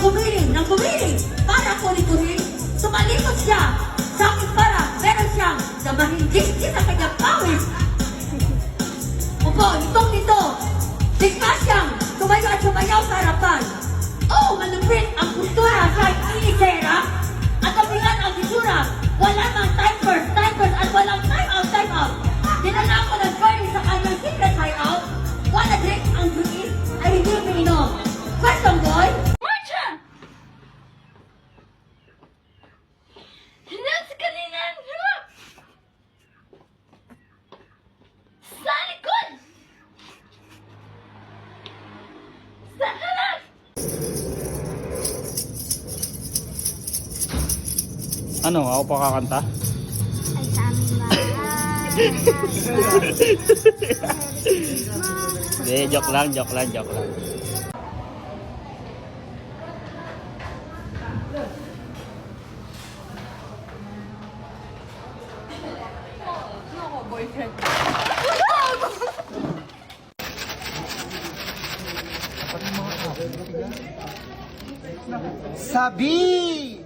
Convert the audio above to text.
bumiling para kunin-kunin. Tumalikot siya sa aking para, meron siyang namahindis sa kanyang pawis. Opo, nitong-nito, bigla siyang tumayo at sumayaw sa harapan. Oh, malupit ang kultura sa inisera at kabilan ang isura. Wala mang time first at walang time out. Dinala ko ng Bernie sa kanyang secret hideout. Wanna drink ang drink ay hindi minom. Question boy? Marcia! Nasa kanina ang harap! Sa likod! Sa harap! Ano, ako pa kakanta? Ay sa aming bahay. Hindi, joke lang. Sabi!